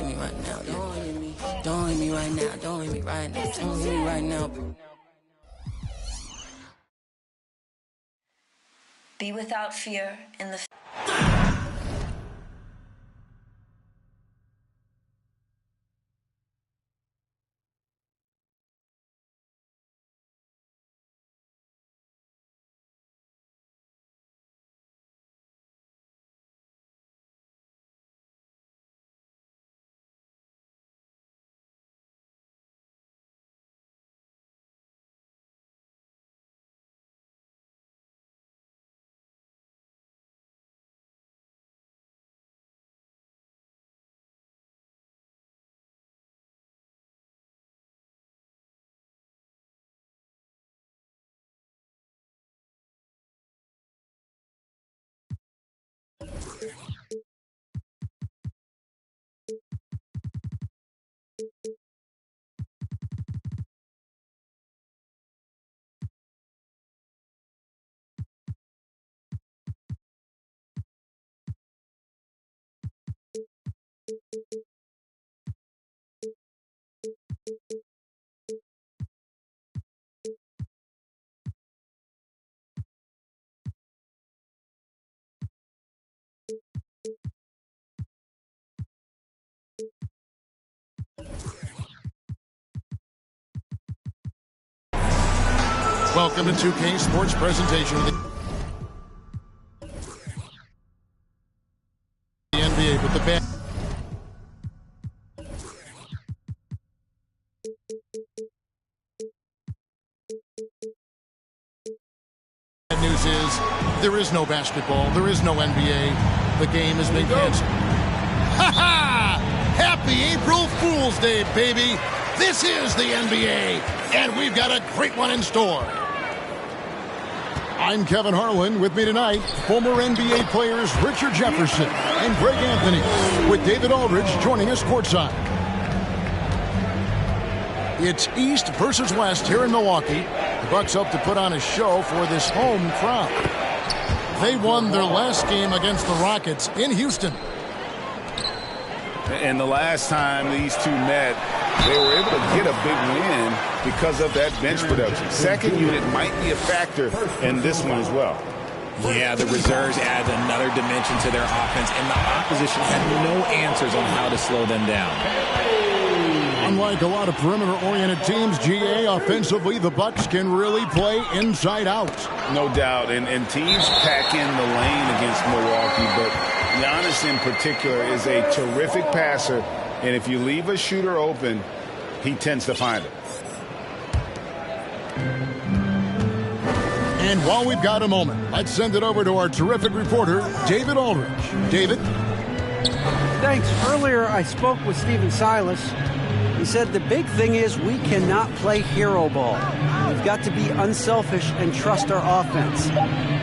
hit me right now. Don't hit me. Don't hit me right now. Don't hit me right now. Don't hit me right now. Be without fear in the... Welcome to 2K Sports presentation of the NBA with the band. Bad news is there is no basketball, there is no NBA. The game has been canceled. Ha ha! Happy April Fool's Day, baby! This is the NBA, and we've got a great one in store. I'm Kevin Harlan. With me tonight, former NBA players Richard Jefferson and Greg Anthony, with David Aldridge joining us courtside. It's East versus West here in Milwaukee. The Bucks hope to put on a show for this home crowd. They won their last game against the Rockets in Houston. And the last time these two met, they were able to get a big win because of that bench production. Second unit might be a factor in this one as well. Yeah, the reserves add another dimension to their offense, and the opposition had no answers on how to slow them down. Unlike a lot of perimeter-oriented teams, GA, offensively, the Bucks can really play inside out. No doubt, and teams pack in the lane against Milwaukee, but Giannis in particular is a terrific passer, and if you leave a shooter open, he tends to find it. And while we've got a moment, let's send it over to our terrific reporter, David Aldridge. David? Thanks. Earlier, I spoke with Stephen Silas. He said the big thing is we cannot play hero ball. We've got to be unselfish and trust our offense.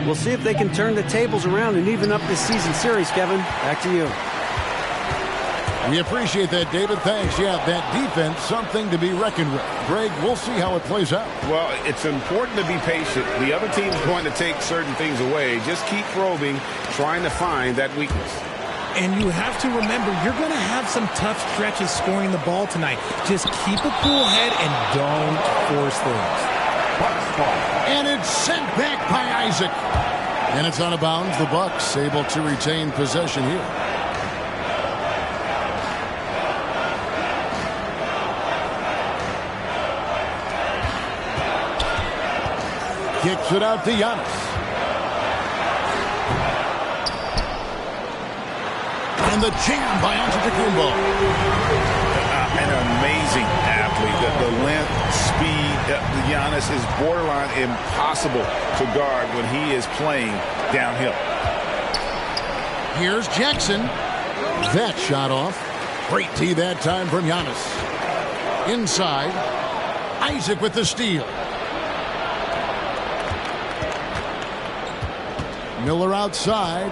We'll see if they can turn the tables around and even up this season series, Kevin. Back to you. We appreciate that, David. Thanks. Yeah, that defense, something to be reckoned with. Greg, we'll see how it plays out. Well, it's important to be patient. The other team's going to take certain things away. Just keep probing, trying to find that weakness. And you have to remember, you're going to have some tough stretches scoring the ball tonight. Just keep a cool head and don't force things. And it's sent back by Isaac. And it's out of bounds. The Bucks able to retain possession here. Kicks it out to Giannis. And the jam by Antetokounmpo. An amazing athlete. The length, speed, Giannis is borderline impossible to guard when he is playing downhill. Here's Jackson. That shot off. Great tee that time from Giannis. Inside. Isaac with the steal. Miller outside.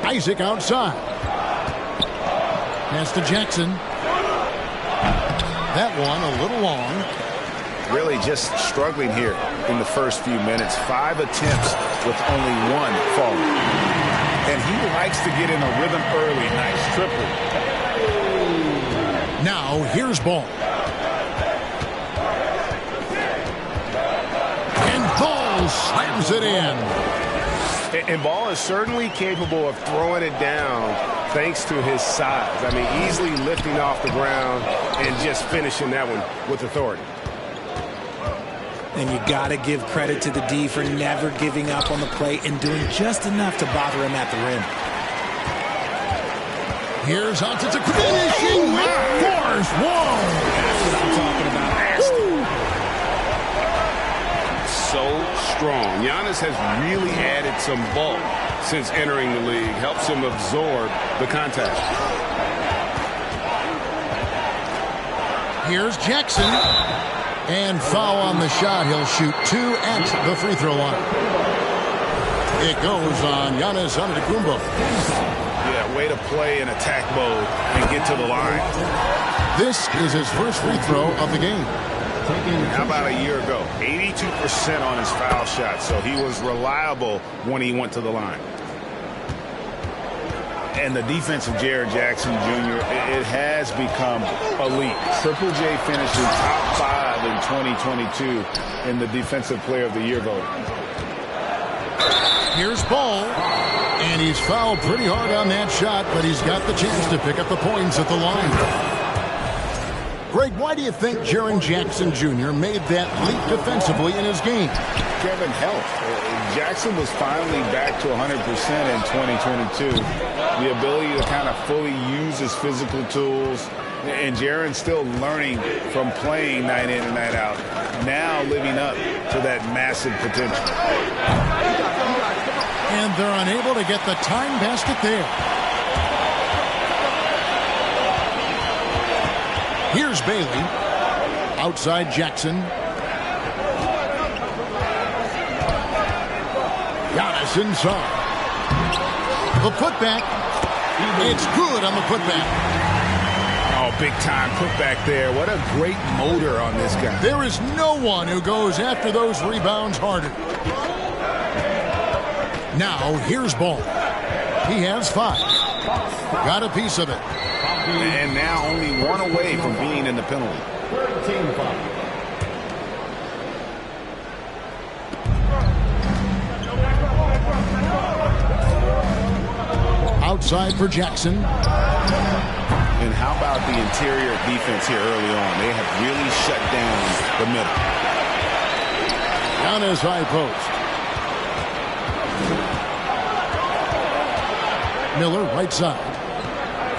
Isaac outside. Pass to Jackson. That one a little long. Really just struggling here in the first few minutes. 5 attempts with only one falling. and he likes to get in a rhythm early. Nice triple. Now, here's Ball. And Ball slams it in. And Ball is certainly capable of throwing it down thanks to his size. I mean, easily lifting off the ground and just finishing that one with authority. And you got to give credit to the D for never giving up on the play and doing just enough to bother him at the rim. Here's Antetokounmpo finishing with force. Whoa! That's what I'm talking about. So strong. Giannis has really added some bulk since entering the league. Helps him absorb the contact. Here's Jackson. And foul on the shot. He'll shoot 2 at the free throw line. It goes on Giannis Antetokounmpo. Yeah, way to play in attack mode and get to the line. This is his first free throw of the game. How about a year ago? 82% on his foul shot, so he was reliable when he went to the line. And the defense of Jaren Jackson Jr., it has become elite. Triple J finishing top 5 in 2022 in the Defensive Player of the Year voting. Here's Ball. And he's fouled pretty hard on that shot, but he's got the chance to pick up the points at the line. Greg, why do you think Jaren Jackson Jr. made that leap defensively in his game? Kevin, health. Jackson was finally back to 100% in 2022. The ability to kind of fully use his physical tools. And Jaren's still learning from playing night in and night out. Now living up to that massive potential. And they're unable to get the time basket there. Here's Bailey. Outside Jackson. Giannis inside. The putback. It's good on the putback. Oh, big time putback there. What a great motor on this guy. There is no one who goes after those rebounds harder. Now, here's Ball. He has 5. Got a piece of it. And now only 1 away from being in the penalty. Outside for Jackson. And how about the interior defense here early on? They have really shut down the middle. Down his high post. Miller right side.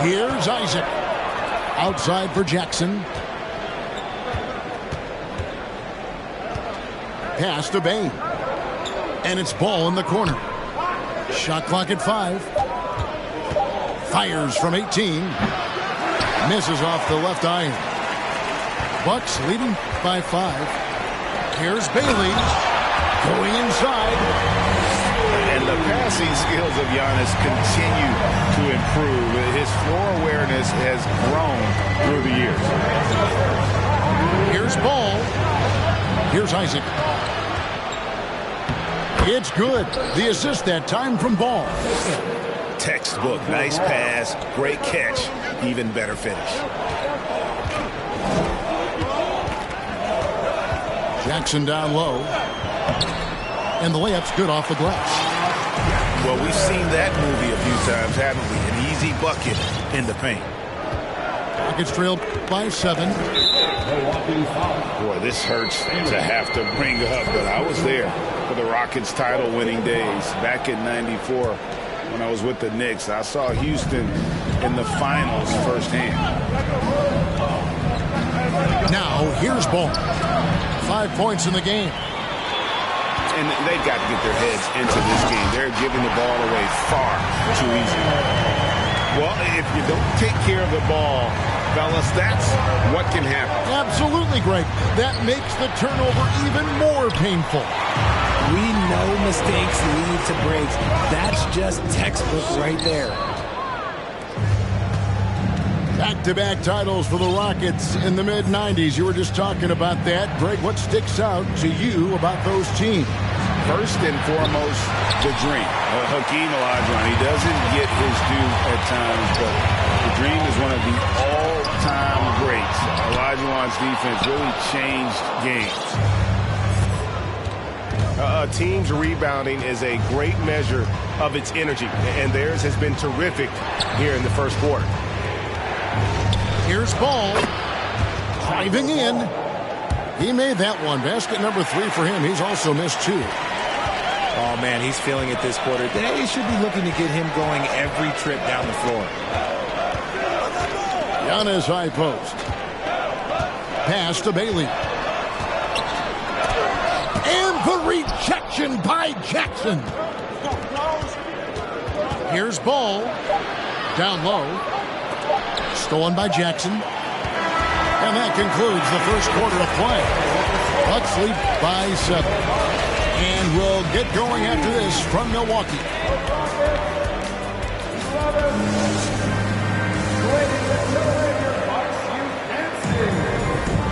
Here's Isaac. Outside for Jackson. Pass to Bain. And it's Ball in the corner. Shot clock at 5. Fires from 18. Misses off the left iron. Bucks leading by 5. Here's Bailey. Going inside. And the passing skills of Giannis continue to improve. His floor awareness has grown through the years. Here's Ball. Here's Isaac. It's good. The assist that time from Ball. Textbook. Nice pass. Great catch. Even better finish. Jackson down low. And the layup's good off the glass. Well, we've seen that movie a few times, haven't we? An easy bucket in the paint. Rockets trailed by 7. Boy, this hurts to have to bring up, but I was there for the Rockets title-winning days back in '94 when I was with the Knicks. I saw Houston in the finals firsthand. Now, here's Ball. 5 points in the game. And they've got to get their heads into this game. They're giving the ball away far too easy. Well, if you don't take care of the ball, fellas, that's what can happen. Absolutely, Greg. That makes the turnover even more painful. We know mistakes lead to breaks. That's just textbook right there. Back-to-back titles for the Rockets in the mid-90s. You were just talking about that. Greg, what sticks out to you about those teams? first and foremost, the dream. Hakeem Olajuwon, he doesn't get his due at times, but the dream is one of the all-time greats. Olajuwon's defense really changed games. A team's rebounding is a great measure of its energy, and theirs has been terrific here in the first quarter. Here's Ball. Driving in. He made that one. Basket number 3 for him. He's also missed 2. Oh, man, he's feeling it this quarter. They should be looking to get him going every trip down the floor. Giannis high post. Pass to Bailey. And the rejection by Jackson. Here's Ball. Down low. Stolen by Jackson. And that concludes the first quarter of play. Bucks lead by 7. And we'll get going after this from Milwaukee.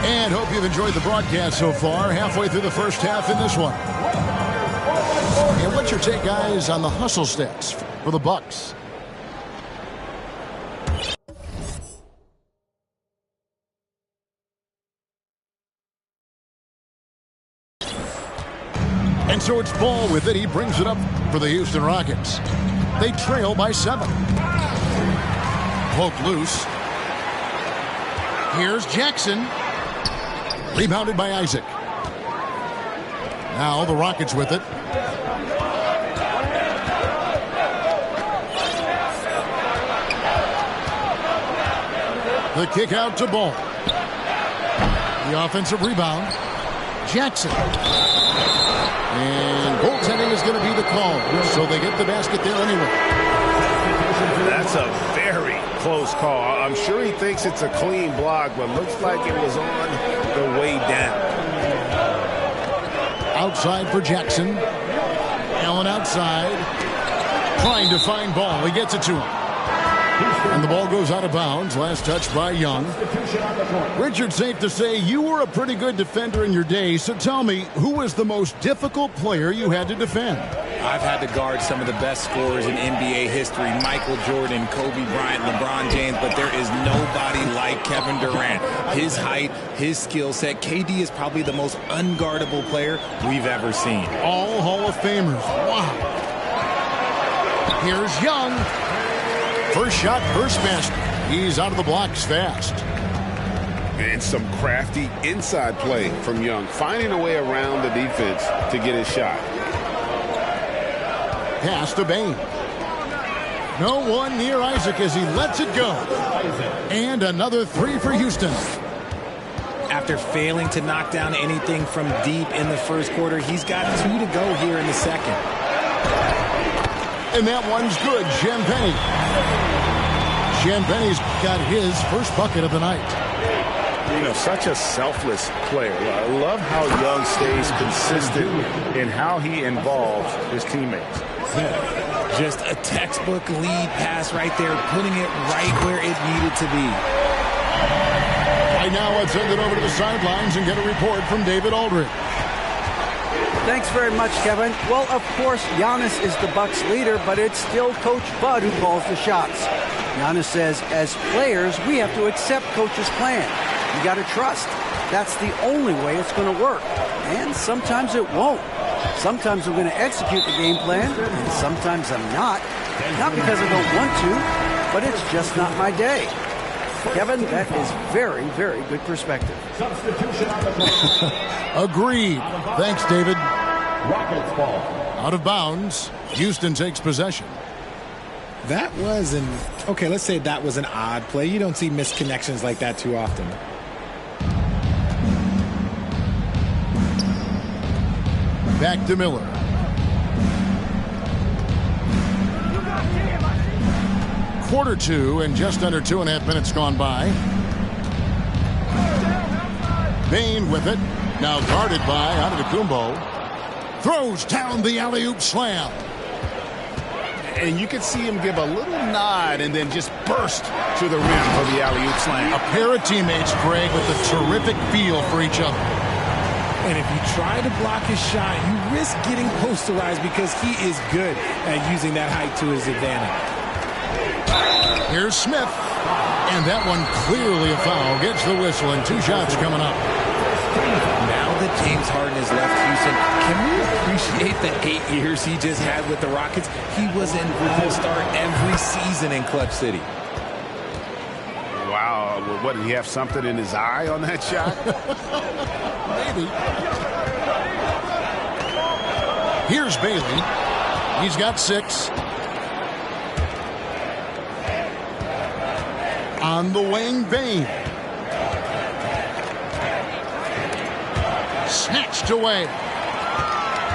And hope you've enjoyed the broadcast so far. Halfway through the first half in this one. And what's your take, guys, on the hustle stats for the Bucks? And so it's Ball with it. He brings it up for the Houston Rockets. They trail by 7. Poke loose. Here's Jackson. Rebounded by Isaac. Now the Rockets with it. The kick out to Ball. The offensive rebound. Jackson. And goaltending is going to be the call. So they get the basket there anyway. That's a very close call. I'm sure he thinks it's a clean block, but looks like it was on the way down. Outside for Jackson. Allen outside. Trying to find Ball. He gets it to him. And the ball goes out of bounds. Last touch by Young. Richard, safe to say you were a pretty good defender in your day. So tell me, who was the most difficult player you had to defend? I've had to guard some of the best scorers in NBA history. Michael Jordan, Kobe Bryant, LeBron James. But there is nobody like Kevin Durant. His height, his skill set. KD is probably the most unguardable player we've ever seen. All Hall of Famers. Wow. Here's Young. First shot, first basket. He's out of the blocks fast. And some crafty inside play from Young, finding a way around the defense to get his shot. Pass to Bane. No one near Isaac as he lets it go. And another 3 for Houston. After failing to knock down anything from deep in the first quarter, he's got 2 to go here in the second. And that one's good. Champagny. Champagny's got his first bucket of the night. You know, such a selfless player. I love how Young stays consistent in how he involves his teammates. Just a textbook lead pass right there, putting it right where it needed to be. Right now, let's send it over to the sidelines and get a report from David Aldridge. Thanks very much, Kevin. Well, of course, Giannis is the Bucks leader, but it's still Coach Bud who calls the shots. Giannis says, as players, we have to accept Coach's plan. You got to trust. That's the only way it's going to work. And sometimes it won't. Sometimes I'm going to execute the game plan, and sometimes I'm not. Not because I don't want to, but it's just not my day. Kevin, that is very, very good perspective. Agreed. Thanks, David. Out of bounds. Houston takes possession. That was okay, let's say that was an odd play. You don't see missed connections like that too often. Back to Miller. Quarter 2 and just under 2.5 minutes gone by. Bane with it. Now guarded by Antetokounmpo. Throws down the alley-oop slam. And you can see him give a little nod and then just burst to the rim for the alley-oop slam. A pair of teammates, Craig, with a terrific feel for each other. And if you try to block his shot, you risk getting posterized because he is good at using that height to his advantage. Here's Smith. And that one clearly a foul. Gets the whistle, and 2 shots coming up. Now that James Harden has left Houston, can we appreciate the 8 years he just had with the Rockets? He was an all-star every season in Clutch City. Wow. What, did he have something in his eye on that shot? Maybe. Here's Bailey. He's got 6. On the wing, Bane. Snatched away.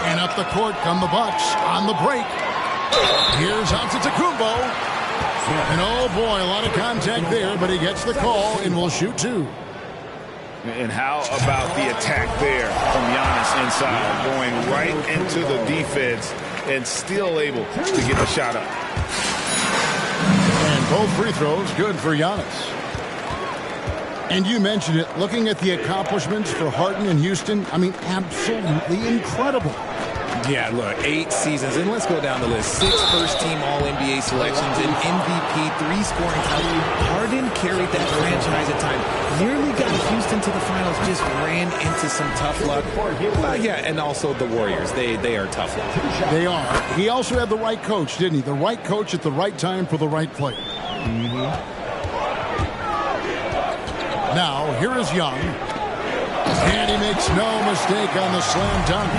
And up the court come the Bucks on the break. Here's Antetokounmpo. And oh boy, a lot of contact there, but he gets the call and will shoot 2. And how about the attack there from Giannis inside, going right into the defense and still able to get the shot up. And both free throws good for Giannis. And you mentioned it, looking at the accomplishments for Harden in Houston, I mean, absolutely incredible. Yeah, look, 8 seasons, and let's go down the list. 6 first-team All-NBA selections, an MVP, 3 scoring titles. Harden carried that franchise at times. Nearly got Houston to the finals, just ran into some tough luck. Yeah, and also the Warriors. They are tough luck. They are. He also had the right coach, didn't he? The right coach at the right time for the right player. Now, here is Young. And he makes no mistake on the slam dunk.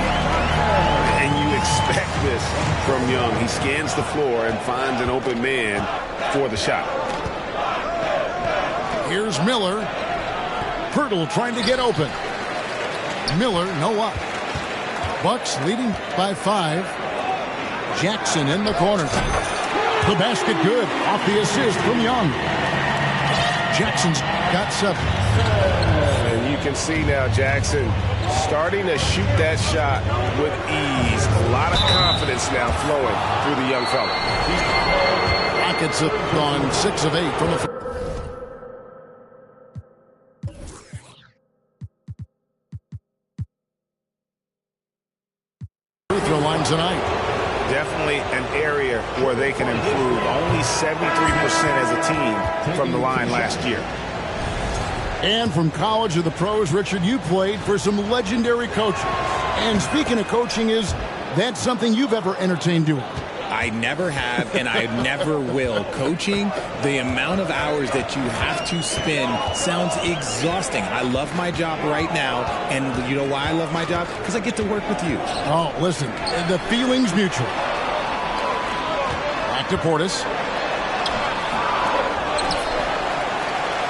And you expect this from Young. He scans the floor and finds an open man for the shot. Here's Miller. Pirtle trying to get open. Miller, no up. Bucks leading by 5. Jackson in the corner. The basket good. Off the assist from Young. Jackson's got 7. And you can see now Jackson starting to shoot that shot with ease. A lot of confidence now flowing through the young fella. Rockets have gone 6 of 8 from the free throw line tonight. Definitely an area where they can improve. Only 73% as a team from the line last year. And from college to the pros, Richard, you played for some legendary coaches. And speaking of coaching, is that something you've ever entertained doing? I never have, and I never will. Coaching, the amount of hours that you have to spend sounds exhausting. I love my job right now, and you know why I love my job? Because I get to work with you. Oh, listen, the feeling's mutual. Back to Portis.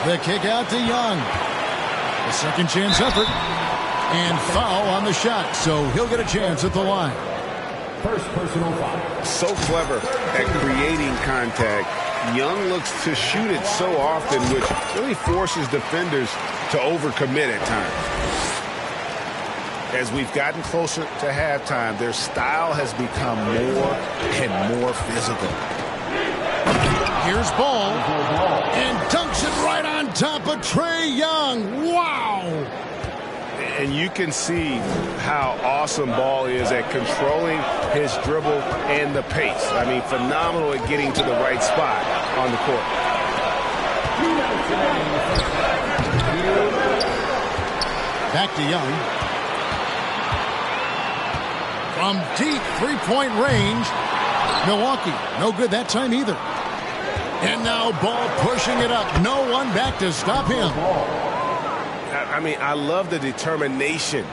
The kick out to Young. A second chance effort. And foul on the shot, so he'll get a chance at the line. First personal foul. So clever at creating contact. Young looks to shoot it so often, which really forces defenders to overcommit at times. As we've gotten closer to halftime, their style has become more and more physical. Here's Ball, and dunks it right on top of Trae Young. Wow! And you can see how awesome Ball is at controlling his dribble and the pace. I mean, phenomenal at getting to the right spot on the court. Back to Young. From deep three-point range, Milwaukee, no good that time either. And now Ball pushing it up. No one back to stop him. I mean, I love the determination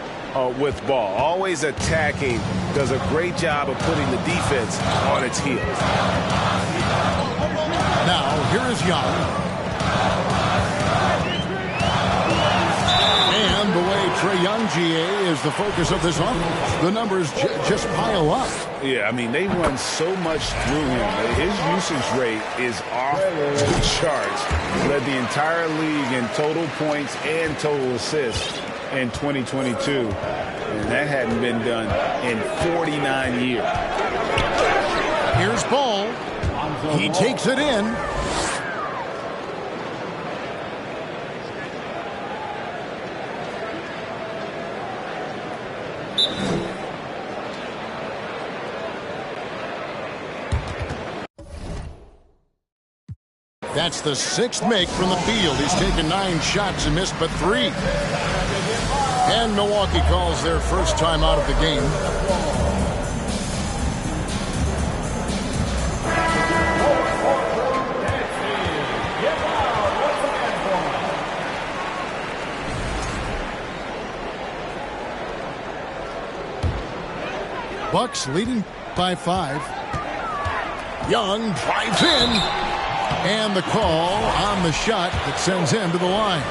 with Ball. Always attacking. Does a great job of putting the defense on its heels. Now, here is Young. And the way Trae Young, GA, is the focus of this offense. The numbers just pile up. Yeah, I mean, they run so much through him. His usage rate is off the charts. Led the entire league in total points and total assists in 2022. And that hadn't been done in 49 years. Here's Ball. He takes it in. That's the 6th make from the field. He's taken 9 shots and missed but 3. And Milwaukee calls their first time out of the game. Bucks leading by 5. Young drives in, and the call on the shot that sends him to the line.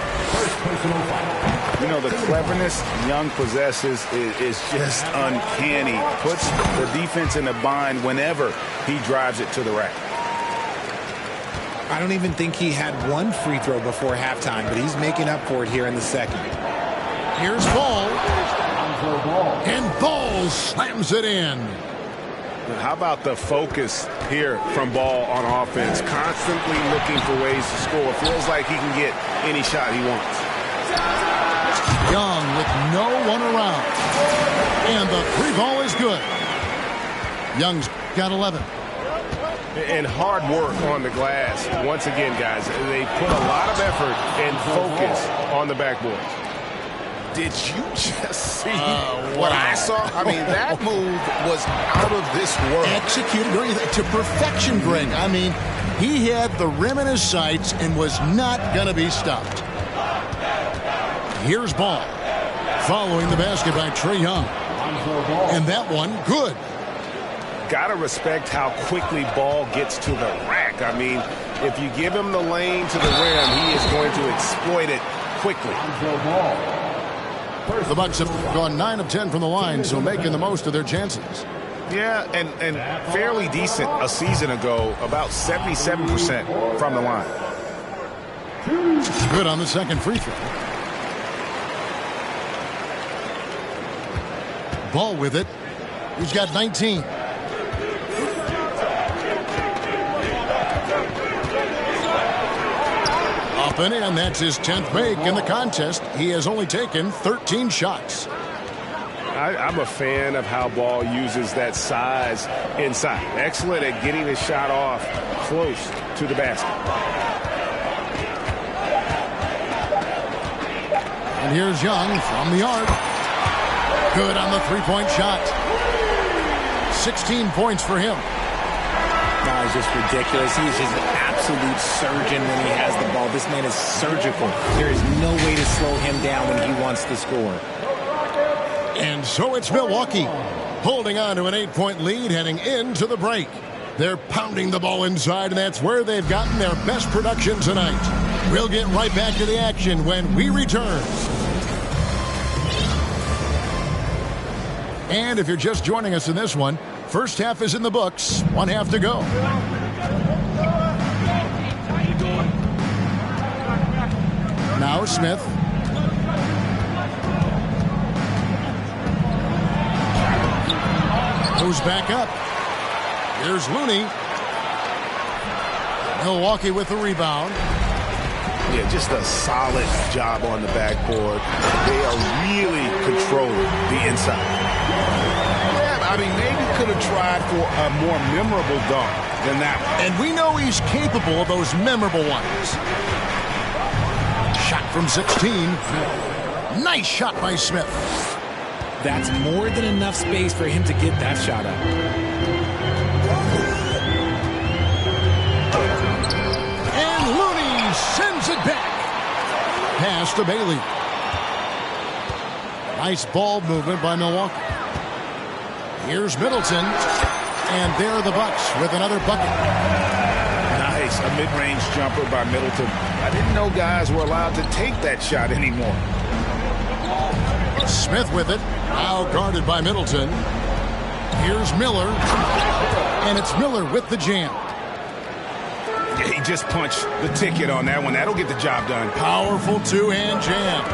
You know, the cleverness Young possesses is just uncanny. Puts the defense in a bind whenever he drives it to the rack. I don't even think he had one free throw before halftime, but he's making up for it here in the second. Here's Ball. And Ball slams it in. How about the focus here from Ball on offense? Constantly looking for ways to score. Feels like he can get any shot he wants. Young with no one around. And the 3 ball is good. Young's got 11. And hard work on the glass. Once again, guys, they put a lot of effort and focus on the backboard. Did you just see what I saw? I mean, that move was out of this world. Executed to perfection, Greg. I mean, he had the rim in his sights and was not going to be stopped. Here's Ball. Following the basket by Trae Young. And that one, good. Gotta respect how quickly Ball gets to the rack. I mean, if you give him the lane to the rim, he is going to exploit it quickly. The Bucks have gone 9 of 10 from the line, so making the most of their chances. Yeah, and fairly decent a season ago, about 77% from the line. Good on the second free throw. Ball with it. He's got 19. Up and in. That's his 10th make in the contest. He has only taken 13 shots. I'm a fan of how Ball uses that size inside. Excellent at getting his shot off close to the basket. And here's Young from the arc. Good on the 3-point shot. 16 points for him. No, it's just ridiculous. He's just an absolute surgeon when he has the ball. This man is surgical. There is no way to slow him down when he wants to score. And so it's Milwaukee holding on to an 8-point lead heading into the break. They're pounding the ball inside, and that's where they've gotten their best production tonight. We'll get right back to the action when we return. And if you're just joining us in this one, first half is in the books. 1 half to go. Now Smith. Goes back up. Here's Looney. Milwaukee with the rebound. Yeah, just a solid job on the backboard. They are really controlling the inside. Yeah, I mean, maybe could have tried for a more memorable dunk than that one. And we know he's capable of those memorable ones. Shot from 16. Nice shot by Smith. That's more than enough space for him to get that shot up. And Looney sends it back. Pass to Bailey. Nice ball movement by Milwaukee. Here's Middleton. And there are the Bucks with another bucket. Nice, a mid-range jumper by Middleton. I didn't know guys were allowed to take that shot anymore. Smith with it. Now guarded by Middleton. Here's Miller. And it's Miller with the jam. Yeah, he just punched the ticket on that one. That'll get the job done. Powerful two-hand jam.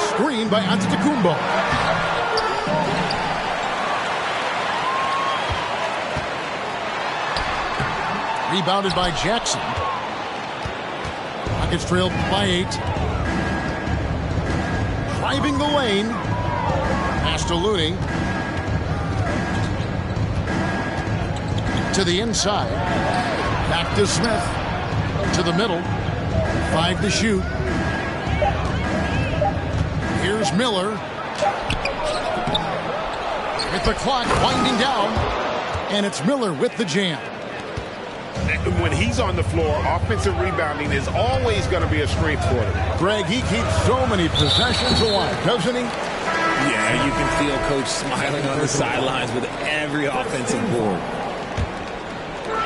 Screen by Antetokounmpo. Rebounded by Jackson. Rockets trailed by 8. Driving the lane. Pass to Looney. To the inside. Back to Smith. To the middle. 5 to shoot. Here's Miller. With the clock winding down. And it's Miller with the jam. When he's on the floor, offensive rebounding is always going to be a strength for him. Greg, he keeps so many possessions alive, doesn't he? Yeah, you can feel Coach smiling on the sidelines with every offensive board.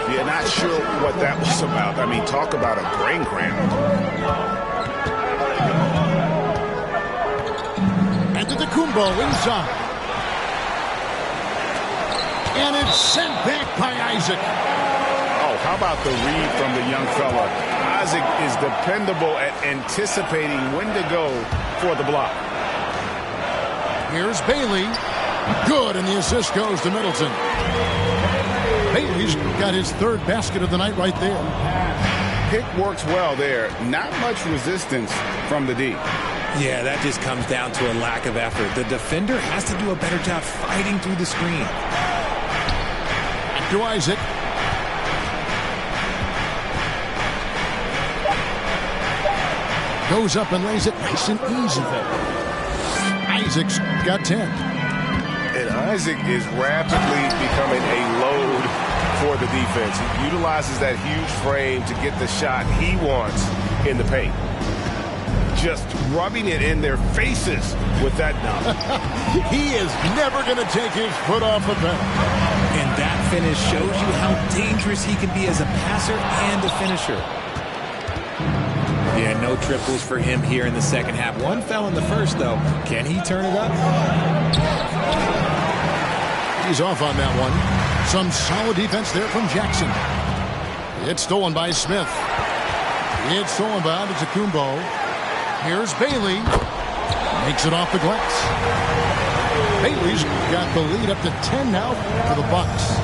Yeah, not sure what that was about. I mean, talk about a brain cramp. And Antetokounmpo inside. And it's sent back by Isaac. Oh, how about the read from the young fella? Isaac is dependable at anticipating when to go for the block. Here's Bailey. Good, and the assist goes to Middleton. Bailey's got his 3rd basket of the night right there. Pick works well there. Not much resistance from the D. Yeah, that just comes down to a lack of effort. The defender has to do a better job fighting through the screen. To Isaac. Goes up and lays it nice and easy. Isaac's got 10. And Isaac is rapidly becoming a load for the defense. He utilizes that huge frame to get the shot he wants in the paint. Just rubbing it in their faces with that dunk. He is never going to take his foot off the pedal. And that finish shows you how dangerous he can be as a passer and a finisher. Yeah, no triples for him here in the second half. One fell in the first, though. Can he turn it up? He's off on that one. Some solid defense there from Jackson. It's stolen by Smith. It's stolen by Antetokounmpo. Here's Bailey. Makes it off the glass. Bailey's got the lead up to 10 now for the Bucks.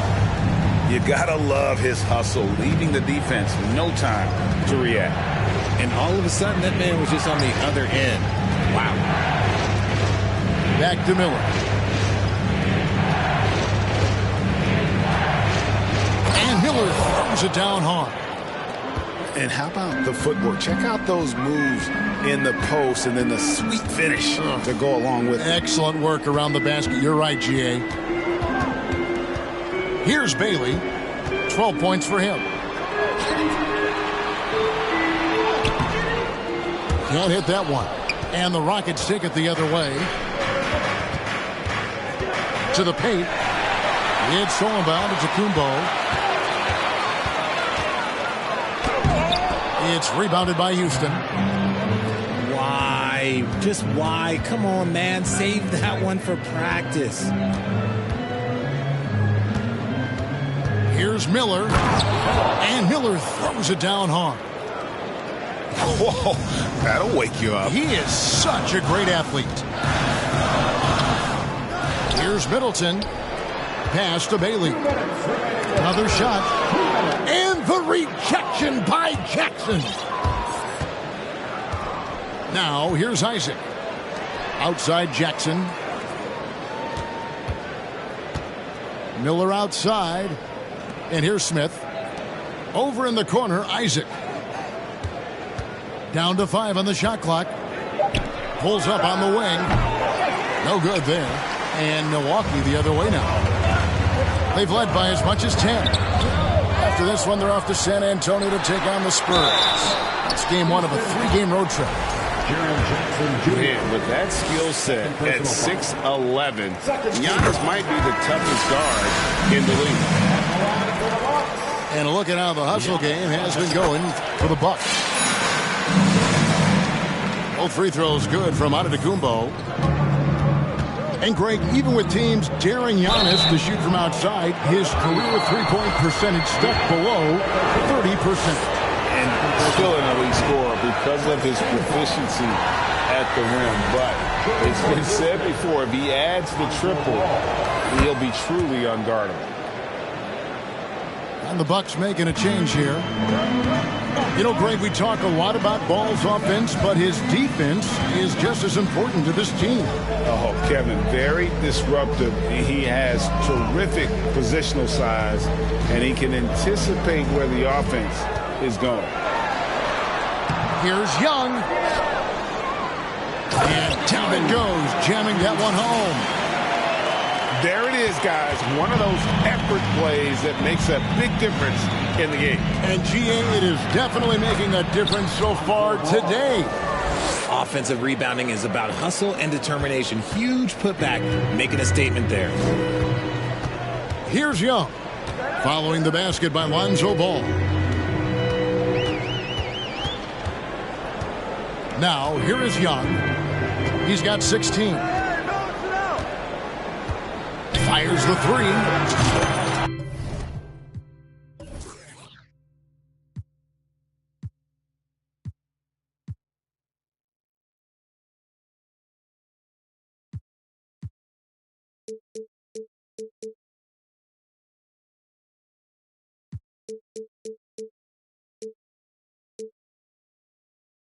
You gotta love his hustle, leaving the defense no time to react. And all of a sudden, that man was just on the other end. Wow. Back to Miller. And Miller throws it down hard. And how about the footwork? Check out those moves in the post and then the sweet finish to go along with it. Excellent work around the basket. You're right, G.A. Here's Bailey. 12 points for him. Can't hit that one. And the Rockets take it the other way. To the paint. It's stolen by Antetokounmpo. It's rebounded by Houston. Why? Just why? Come on, man. Save that one for practice. Here's Miller. And Miller throws it down hard. Whoa, that'll wake you up. He is such a great athlete. Here's Middleton. Pass to Bailey. Another shot. And the rejection by Jackson. Now, here's Isaac. Outside Jackson. Miller outside. And here's Smith. Over in the corner, Isaac. Down to 5 on the shot clock. Pulls up on the wing. No good there. And Milwaukee the other way now. They've led by as much as 10. After this one, they're off to San Antonio to take on the Spurs. It's game 1 of a 3-game road trip. Man, with that skill set at 6'11", Giannis might be the toughest guard in the league. And look at how the hustle game has been going for the Bucks. Both free throws good from Antetokounmpo. And Greg, even with teams daring Giannis to shoot from outside, his career three-point percentage stuck below 30%. And still an elite scorer because of his proficiency at the rim. But it's been said before, if he adds the triple, he'll be truly unguardable. And the Bucks making a change here. You know, Greg, we talk a lot about Ball's offense, but his defense is just as important to this team. Oh, Kevin, very disruptive. He has terrific positional size, and he can anticipate where the offense is going. Here's Young. And down it goes, jamming that one home. There it is, guys. One of those effort plays that makes a big difference in the game. And GA, it is definitely making a difference so far today. Offensive rebounding is about hustle and determination. Huge putback, making a statement there. Here's Young, following the basket by Lonzo Ball. Now, here is Young. He's got 16. Fires the three.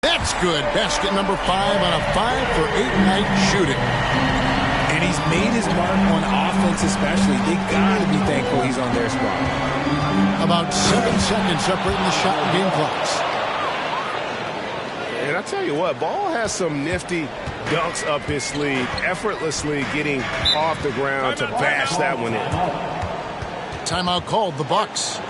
That's good. Basket number 5 on a 5 for 8 night shooting. And he's made his mark on offense especially. They got to be thankful he's on their squad. About 7 seconds separating the shot and game clocks. And I tell you what, Ball has some nifty dunks up his sleeve, effortlessly getting off the ground to bash that one in. Timeout called, the Bucks.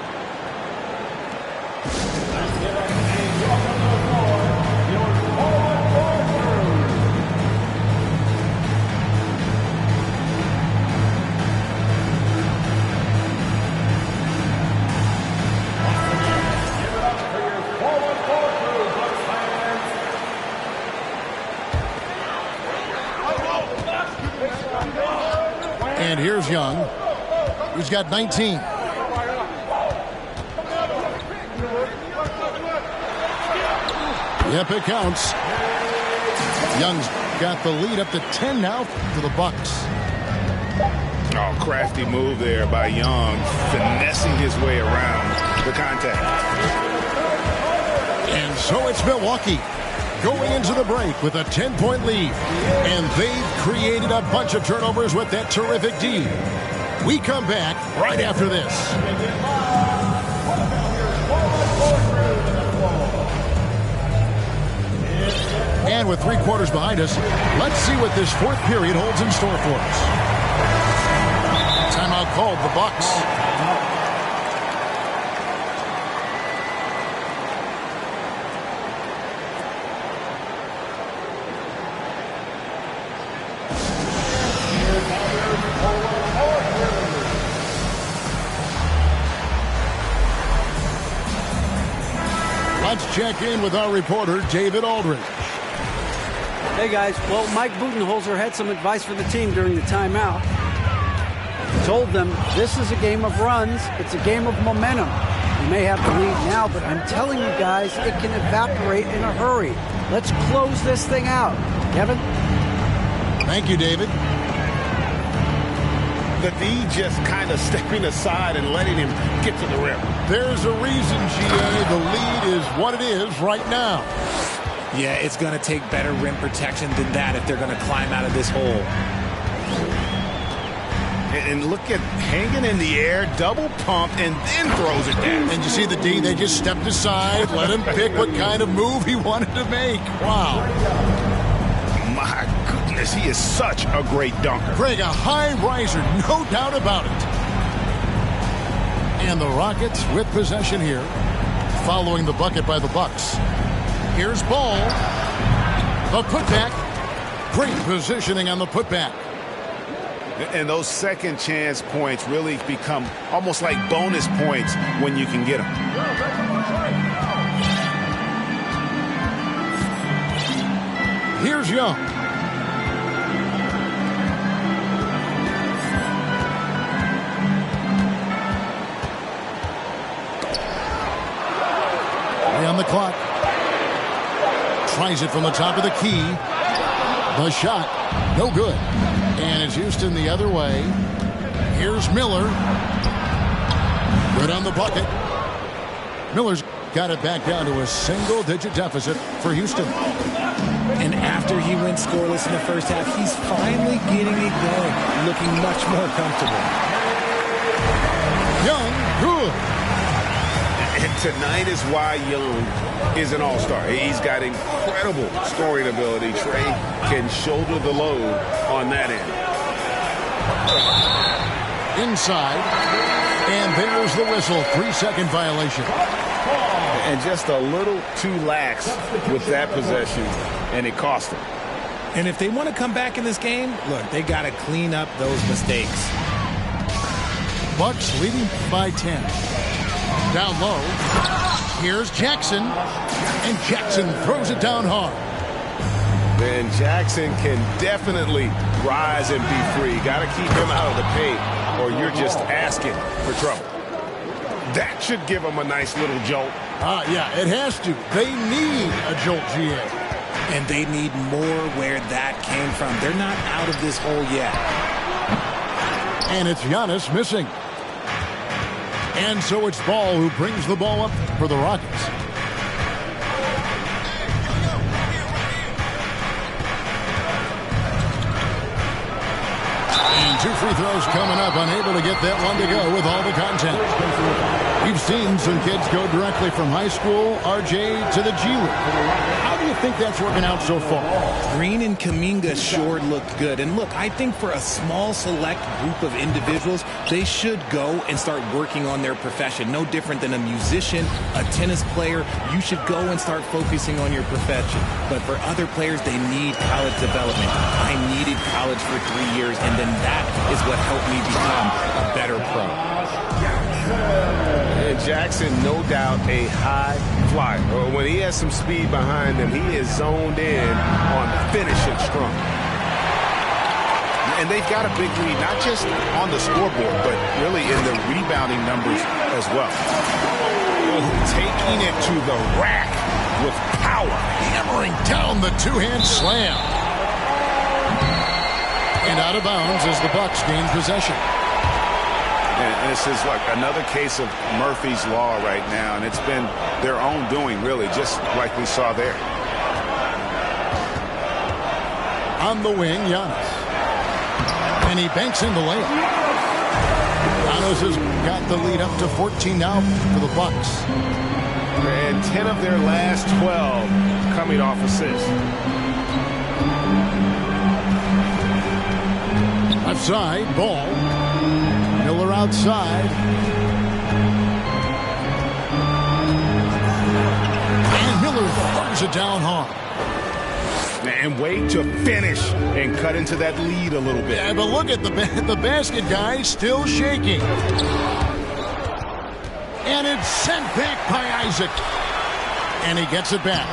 And here's Young, who's got 19. Yep, it counts. Young's got the lead up to 10 now for the Bucks. Oh, crafty move there by Young, finessing his way around the contact. And so it's Milwaukee going into the break with a 10-point lead. And they've created a bunch of turnovers with that terrific D. We come back right after this. And with 3 quarters behind us, let's see what this 4th period holds in store for us. Timeout called, the Bucks. Let's check in with our reporter, David Aldridge. Hey, guys. Well, Mike Budenholzer had some advice for the team during the timeout. He told them this is a game of runs. It's a game of momentum. You may have the lead now, but I'm telling you guys, it can evaporate in a hurry. Let's close this thing out. Kevin? Thank you, David. The D just kind of stepping aside and letting him get to the rim. There's a reason, GA. The lead is what it is right now. Yeah, it's going to take better rim protection than that if they're going to climb out of this hole. And look at hanging in the air, double pump, and then throws it down. And you see the D, they just stepped aside, let him pick what kind of move he wanted to make. Wow. My goodness, he is such a great dunker. Greg, a high riser, no doubt about it. And the Rockets with possession here, following the bucket by the Bucks. Here's Ball. The putback. Great positioning on the putback. And those second chance points really become almost like bonus points when you can get them. Here's Young. On the clock. Tries it from the top of the key. The shot, no good. And it's Houston the other way. Here's Miller. Good on the bucket. Miller's got it back down to a single-digit deficit for Houston. And after he went scoreless in the first half, he's finally getting it going, looking much more comfortable. Young, good. And tonight is why Young is an all-star. He's got incredible scoring ability. Trey can shoulder the load on that end. Inside. And there's the whistle. 3-second violation. And just a little too lax with that possession, and it cost them. And if they want to come back in this game, look, they got to clean up those mistakes. Bucks leading by 10. Down low. Here's Jackson. And Jackson throws it down hard. And Jackson can definitely rise and be free. Got to keep him out of the paint, or you're just asking for trouble. That should give him a nice little jolt. Yeah, it has to. They need a jolt, GA. And they need more where that came from. They're not out of this hole yet. And it's Giannis missing. And so it's Ball who brings the ball up for the Rockets. And 2 free throws coming up, unable to get that one to go with all the content. We've seen some kids go directly from high school, RJ, to the G League. How do you think that's working out so far? Green and Kuminga sure looked good. And look, I think for a small select group of individuals, they should go and start working on their profession. No different than a musician, a tennis player. You should go and start focusing on your profession. But for other players, they need college development. I needed college for 3 years, and then that is what helped me become a better pro. And Jackson, no doubt, a high flyer. When he has some speed behind him, he is zoned in on finishing strong. And they've got a big lead, not just on the scoreboard, but really in the rebounding numbers as well. Taking it to the rack with power. Hammering down the two-hand slam. And out of bounds as the Bucks gain possession. And this is like another case of Murphy's Law right now, and it's been their own doing, really, just like we saw there. On the wing, Giannis. And he banks in the layup. Giannis has got the lead up to 14 now for the Bucks. And 10 of their last 12 coming off assists. Left side, Ball. Miller outside. And Miller throws it down hard. And wait to finish and cut into that lead a little bit. Yeah, but look at the basket guy still shaking. And it's sent back by Isaac. And he gets it back.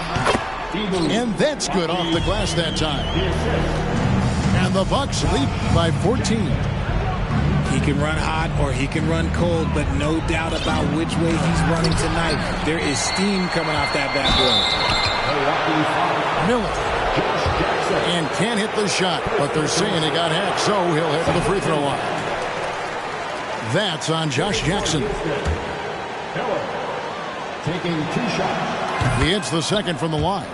And that's good off the glass that time. And the Bucks lead by 14. He can run hot or he can run cold, but no doubt about which way he's running tonight. There is steam coming off that bad boy. Miller. And can't hit the shot, but they're saying he got hacked, so he'll hit the free throw line. That's on Josh Jackson. Miller taking 2 shots. He hits the second from the line.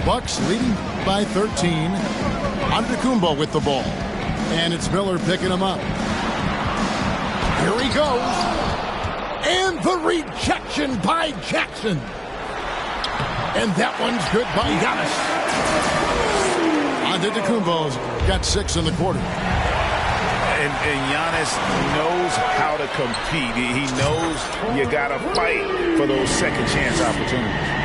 Bucks leading by 13. Antetokounmpo with the ball. And it's Miller picking him up. Here he goes. And the rejection by Jackson. And that one's good by Giannis. Antetokounmpo's got 6 in the quarter. And Giannis knows how to compete. He knows you got to fight for those second chance opportunities.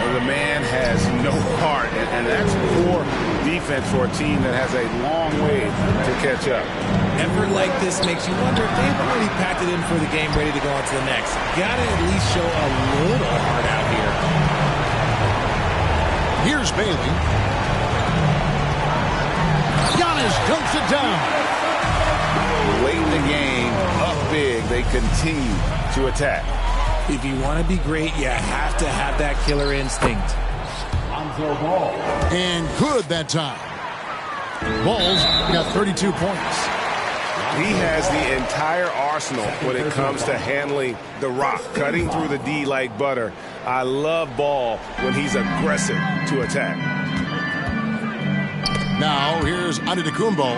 The man has no heart, and that's poor defense for a team that has a long way to catch up. Effort like this makes you wonder if they've already packed it in for the game, ready to go on to the next. Got to at least show a little heart out here. Here's Bailey. Giannis dumps it down. Late in the game, up big, they continue to attack. If you want to be great, you have to have that killer instinct. And good that time. Ball's got 32 points. He has the entire arsenal when it comes to handling the rock, cutting through the D like butter. I love Ball when he's aggressive to attack. Now here's Antetokounmpo.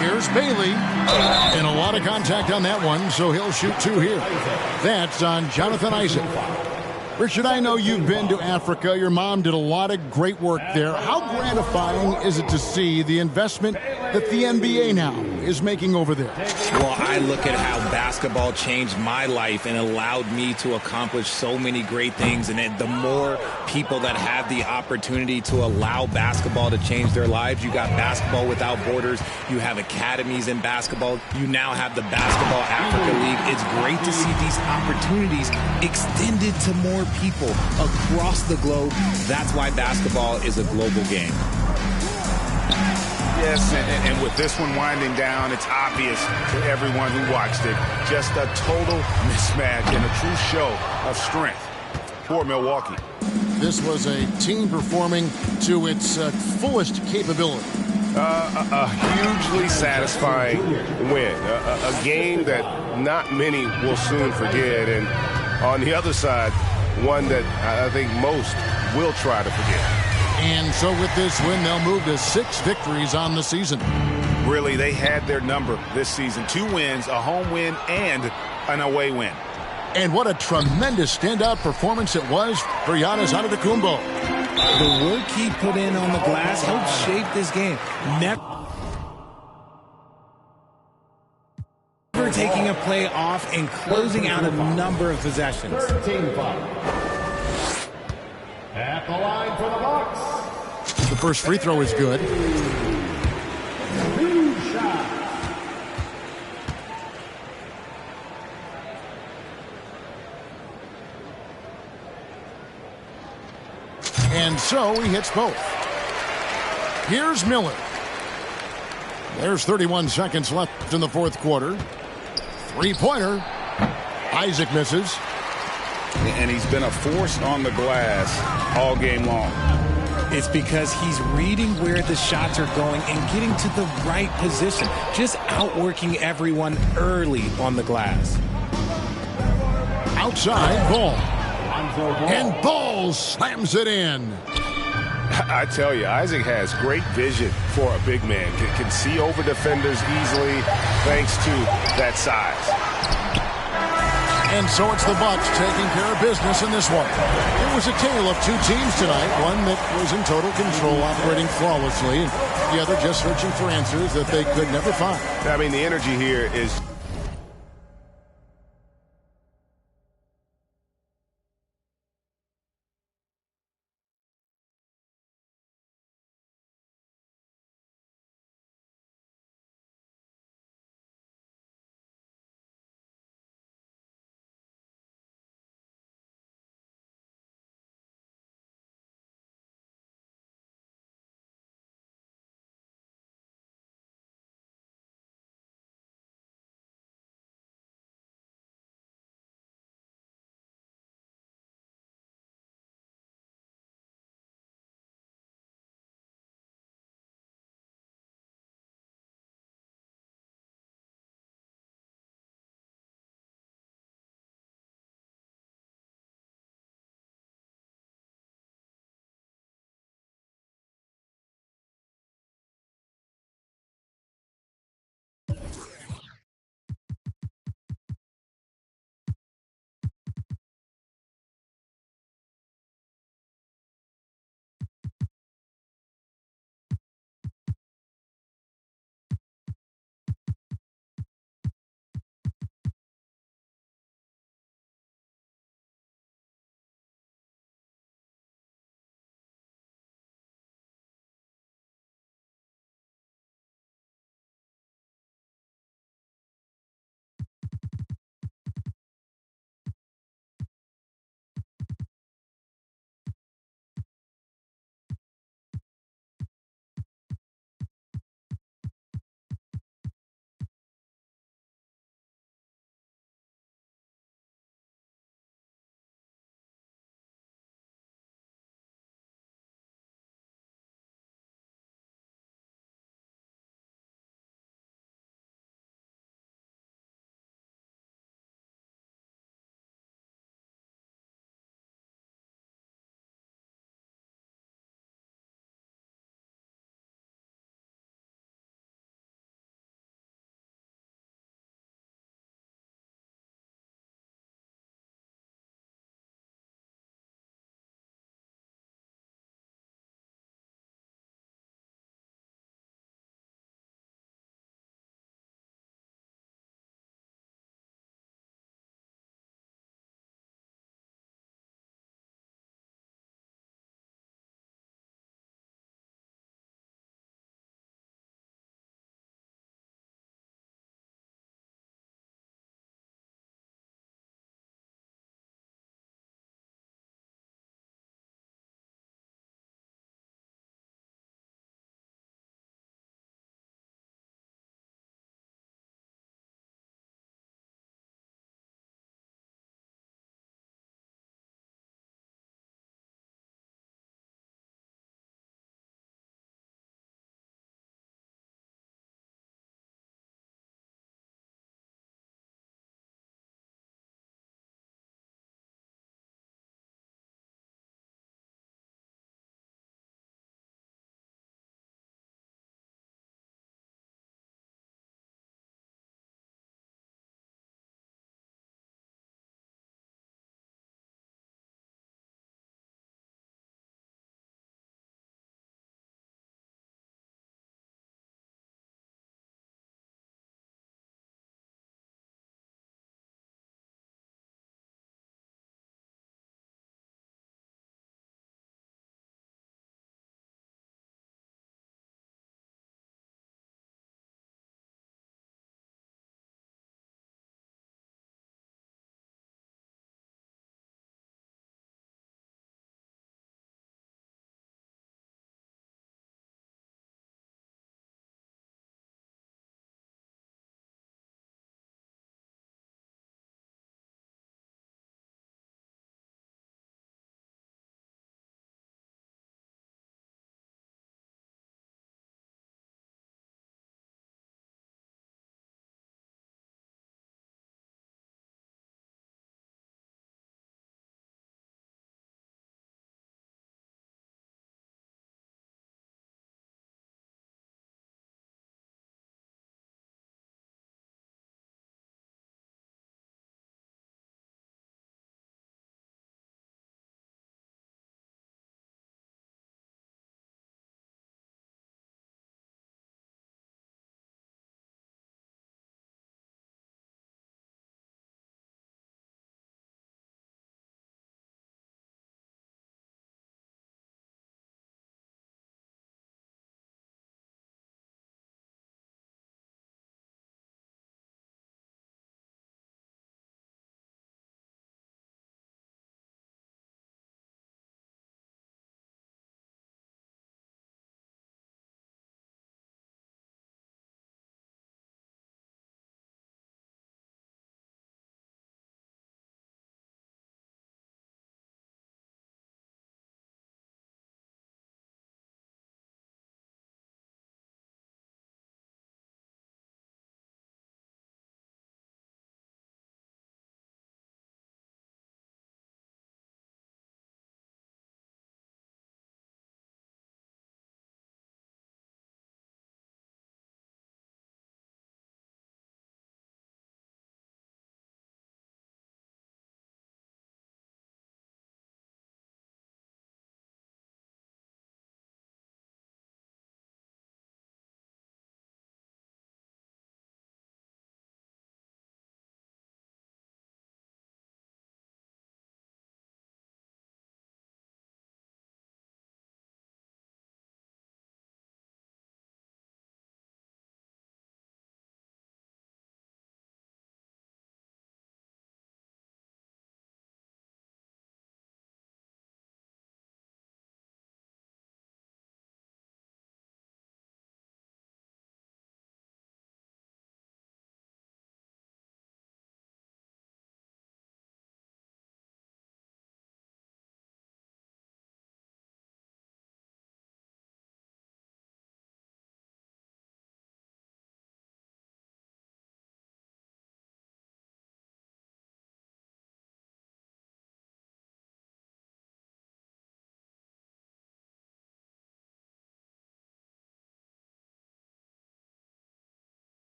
Here's Bailey. And a lot of contact on that one, so he'll shoot 2 here. That's on Jonathan Isaac. Richard, I know you've been to Africa. Your mom did a lot of great work there. How gratifying is it to see the investment that the NBA now is making over there? Well, I look at how basketball changed my life and allowed me to accomplish so many great things. And the more people that have the opportunity to allow basketball to change their lives, you got Basketball Without Borders. You have academies in basketball. You now have the Basketball Africa League. It's great to see these opportunities extended to more people across the globe. That's why basketball is a global game. Yes, and with this one winding down, it's obvious to everyone who watched it. Just a total mismatch and a true show of strength for Milwaukee. This was a team performing to its fullest capability. A hugely satisfying win. A game that not many will soon forget. And on the other side, one that I think most will try to forget. And so with this win, they'll move to 6 victories on the season. Really, they had their number this season. 2 wins, a home win, and an away win. And what a tremendous standout performance it was for Giannis Antetokounmpo. The work he put in on the glass helped shape this game. Never taking a play off and closing out a number of possessions. 13 foul. At the line for the Bucks. The first free throw is good. And so he hits both. Here's Miller. There's 31 seconds left in the 4th quarter. 3-pointer. Isaac misses. And he's been a force on the glass all game long. It's because he's reading where the shots are going and getting to the right position. Just outworking everyone early on the glass. Outside, Ball. And Ball slams it in. I tell you, Isaac has great vision for a big man. Can see over defenders easily thanks to that size. And so it's the Bucks taking care of business in this one. It was a tale of 2 teams tonight. One that was in total control, operating flawlessly, and the other just searching for answers that they could never find. I mean, the energy here is